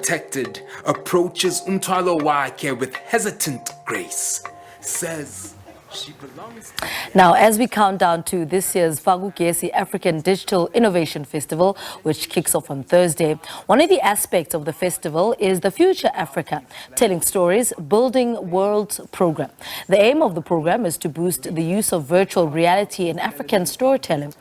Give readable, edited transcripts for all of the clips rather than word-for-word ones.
Protected, approaches Umtalo Wake with hesitant grace, says she belongs to. Now, as we count down to this year's Fakugesi African Digital Innovation Festival, which kicks off on Thursday, one of the aspects of the festival is the Future Africa, Telling Stories, Building Worlds program. The aim of the program is to boost the use of virtual reality in African storytelling.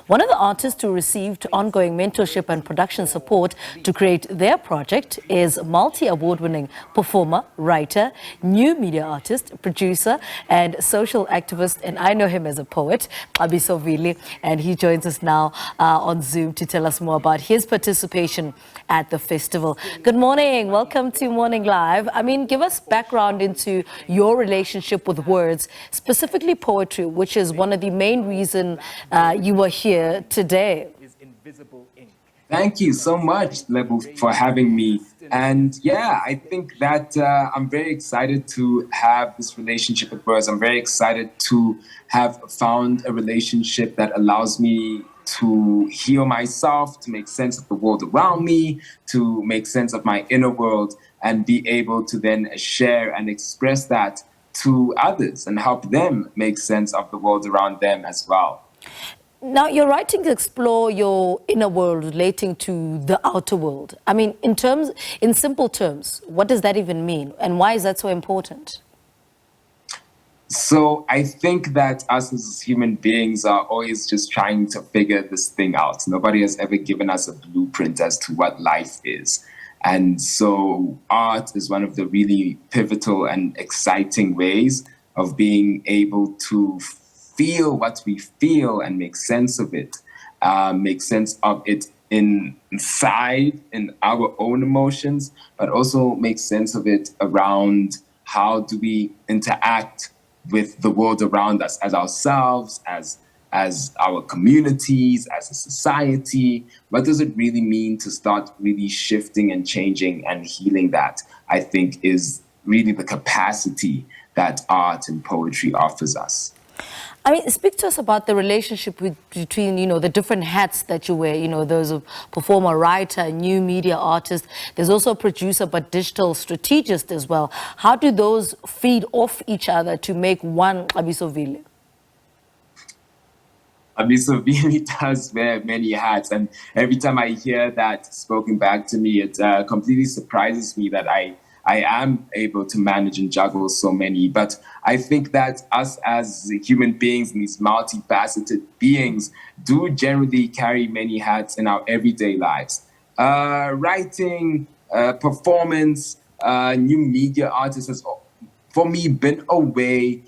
One of the artists who received ongoing mentorship and production support to create their project is multi-award-winning performer, writer, new media artist, producer, and social activist, and I know him as a poet, Xabiso Vili, and he joins us now on Zoom to tell us more about his participation at the festival. Good morning. Welcome to Morning Live. I mean, give us background into your relationship with words, specifically poetry, which is one of the main reasons you were here today. Thank you so much, Lebu, for having me. And yeah, I think that I'm very excited to have this relationship with words. I'm very excited to have found a relationship that allows me to heal myself, to make sense of the world around me, to make sense of my inner world, and be able to then share and express that to others and help them make sense of the world around them as well. Now, your writings explore your inner world relating to the outer world. I mean, in simple terms, what does that even mean? And why is that so important? So I think that us as human beings are always just trying to figure this thing out. Nobody has ever given us a blueprint as to what life is. And so art is one of the really pivotal and exciting ways of being able to feel what we feel and make sense of it, inside in our own emotions, but also make sense of it around how do we interact with the world around us, as ourselves, as our communities, as a society. What does it really mean to start really shifting and changing and healing that, I think, is really the capacity that art and poetry offers us. I mean, speak to us about the relationship between, the different hats that you wear, those of performer, writer, new media artist. There's also a producer, but digital strategist as well. How do those feed off each other to make one Xabiso Vili? Xabiso Vili does wear many hats, and every time I hear that spoken back to me, it completely surprises me that I am able to manage and juggle so many. But I think that us as human beings and these multifaceted beings do generally carry many hats in our everyday lives. Writing, performance, new media artists has, for me, been a way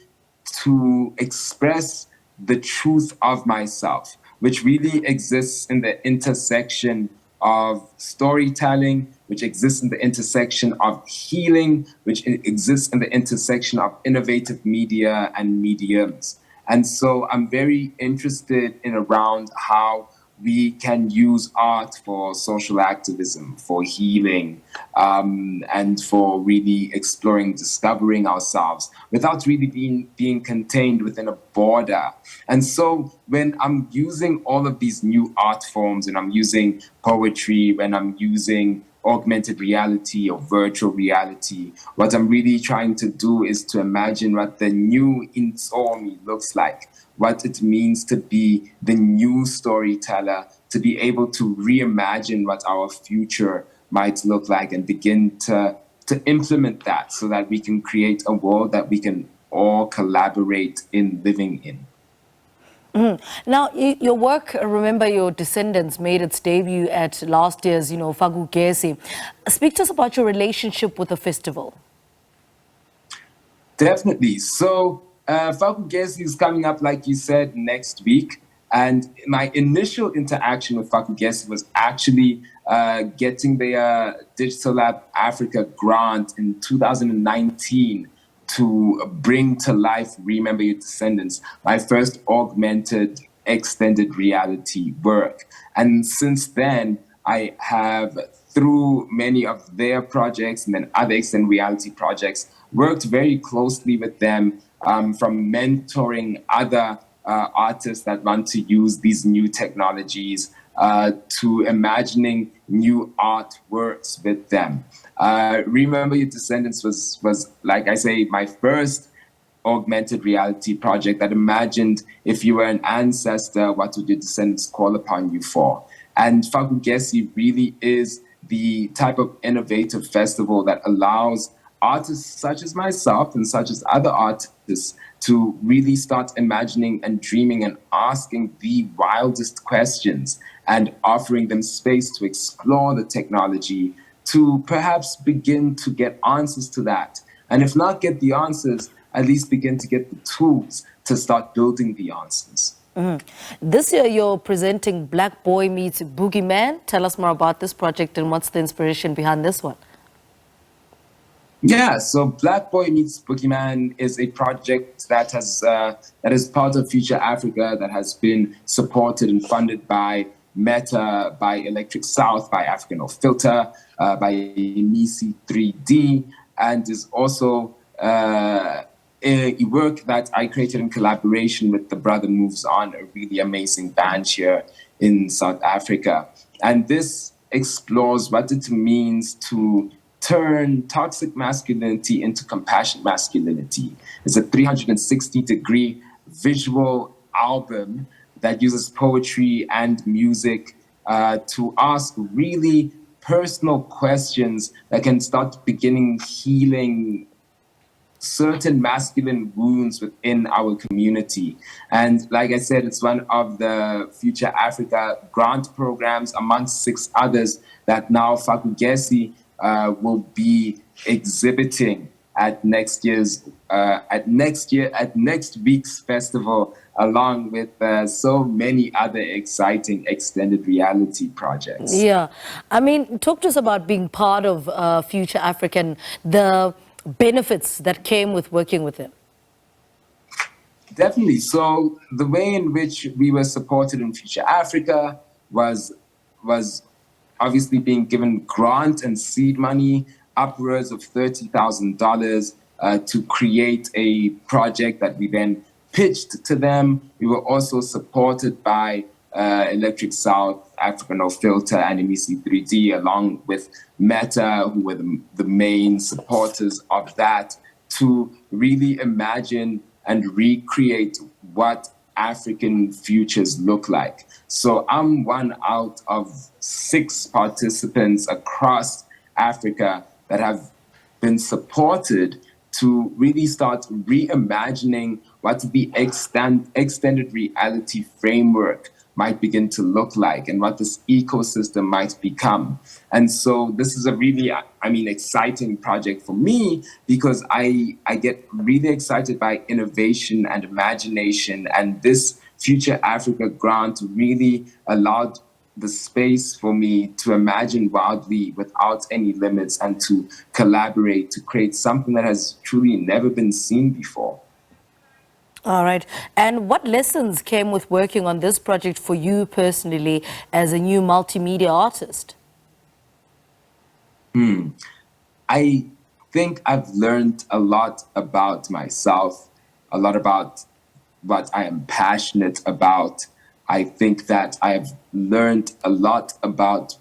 to express the truth of myself, which really exists in the intersection of storytelling, which exists in the intersection of healing, which exists in the intersection of innovative media and mediums. And so I'm very interested in around how we can use art for social activism, for healing, and for really exploring, discovering ourselves without really being contained within a border. And so when I'm using all of these new art forms, and I'm using poetry, when I'm using augmented reality or virtual reality, what I'm really trying to do is to imagine what the new Insomi looks like, what it means to be the new storyteller, to be able to reimagine what our future might look like and begin to implement that so that we can create a world that we can all collaborate in living in. Now, your work, remember your Descendants, made its debut at last year's, Fakugesi. Speak to us about your relationship with the festival. Definitely. So Fakugesi is coming up, like you said, next week. And my initial interaction with Fakugesi was actually getting the Digital Lab Africa grant in 2019 to bring to life Remember Your Descendants, my first augmented extended reality work. And since then, I have, through many of their projects and then other extended reality projects, worked very closely with them, from mentoring other artists that want to use these new technologies, to imagining new artworks with them. Remember Your Descendants was, like I say, my first augmented reality project that imagined if you were an ancestor, what would your descendants call upon you for? And Fakugesi really is the type of innovative festival that allows artists such as myself and such as other artists to really start imagining and dreaming and asking the wildest questions and offering them space to explore the technology to perhaps begin to get answers to that. And if not get the answers, at least begin to get the tools to start building the answers. This year, you're presenting Black Boy Meets Boogeyman. Tell us more about this project and what's the inspiration behind this one? Yeah, so Black Boy Meets Boogeyman is a project that is part of Future Africa, that has been supported and funded by Meta, by Electric South, by Africa No Filter, by Nisi 3D, and is also a work that I created in collaboration with The Brother Moves On, a really amazing band here in South Africa. And this explores what it means to turn toxic masculinity into compassionate masculinity. It's a 360-degree visual album that uses poetry and music to ask really personal questions that can start beginning healing certain masculine wounds within our community. And like I said, it's one of the Future Africa grant programs amongst 6 others that now Fakugesi will be exhibiting at next week's festival, along with so many other exciting extended reality projects. Yeah, I mean, talk to us about being part of Future Africa and the benefits that came with working with them. Definitely. So the way in which we were supported in Future Africa was obviously being given grant and seed money, upwards of $30,000 to create a project that we then pitched to them. We were also supported by Electric South, Africa No Filter, and Nisi 3D, along with Meta, who were the main supporters of that, to really imagine and recreate what African futures look like. So I'm one out of 6 participants across Africa that have been supported to really start reimagining what the extended reality framework might begin to look like and what this ecosystem might become. And so this is a really, exciting project for me, because I get really excited by innovation and imagination, and this Future Africa grant really allowed the space for me to imagine wildly without any limits and to collaborate to create something that has truly never been seen before. All right. And what lessons came with working on this project for you personally as a new multimedia artist? I think I've learned a lot about myself, a lot about what I am passionate about. I think that I have learned a lot about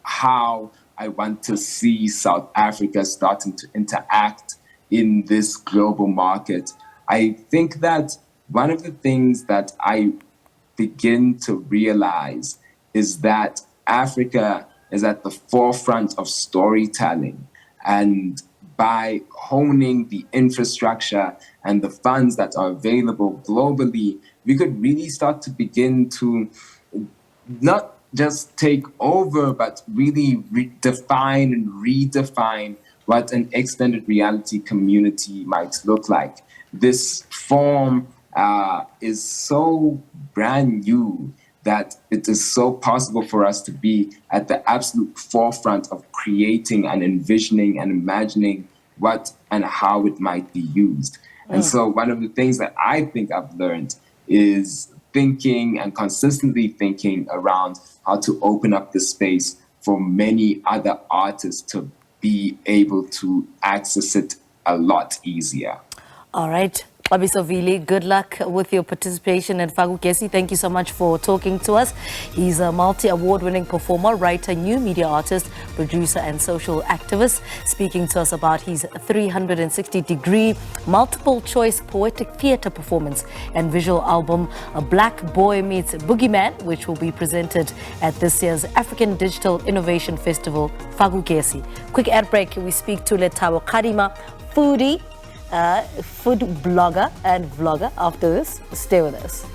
how I want to see South Africa starting to interact in this global market. I think that one of the things that I begin to realize is that Africa is at the forefront of storytelling. And by honing the infrastructure and the funds that are available globally, we could really start to begin to not just take over, but really define and redefine what an extended reality community might look like. This form is so brand new that it is so possible for us to be at the absolute forefront of creating and envisioning and imagining what and how it might be used. And so one of the things that I think I've learned is thinking and consistently thinking around how to open up the space for many other artists to be able to access it a lot easier. All right. Xabiso Vili, good luck with your participation at Fakugesi. Thank you so much for talking to us. He's a multi-award-winning performer, writer, new media artist, producer and social activist, speaking to us about his 360-degree multiple-choice poetic theatre performance and visual album, A Black Boy Meets Boogeyman, which will be presented at this year's African Digital Innovation Festival, Fakugesi. Quick ad break, we speak to Letabo Kadima, foodie, food blogger and vlogger. After this, stay with us.